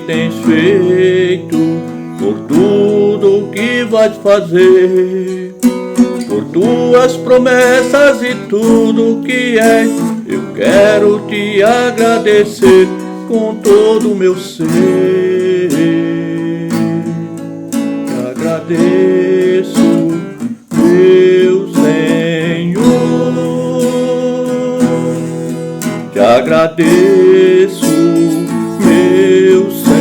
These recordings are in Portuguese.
tens feito, por tudo que vais fazer, por tuas promessas e tudo que és. Eu quero te agradecer com todo o meu ser. Te agradeço, meu Senhor. Te agradeço, meu Senhor.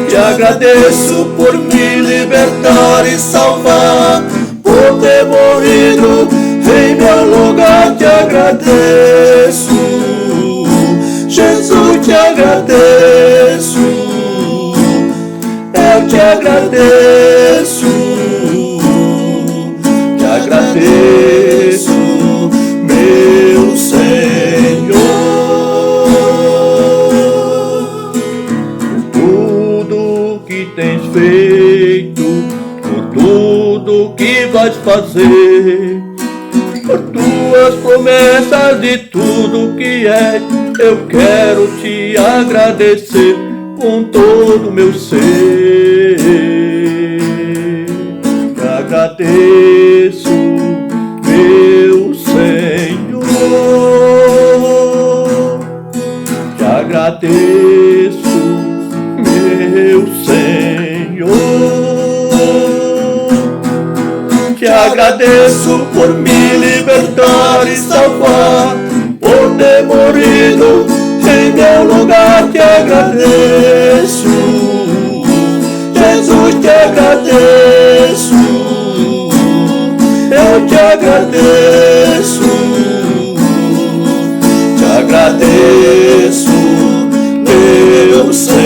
Te agradeço por me libertar e salvar, por ter morrido em meu lugar. Te agradeço, Jesus, te agradeço. Eu te agradeço, te agradeço, meu Senhor. Por tudo que tens feito, por tudo que vais fazer, por tuas promessas e tudo que és. Eu quero te agradecer com todo o meu ser. Te agradeço, meu Senhor. Te agradeço, meu Senhor. Te agradeço por me libertar e salvar, por ter morrido em meu lugar. Te agradeço, Jesus, te agradeço. Eu te agradeço, te agradeço, meu Senhor.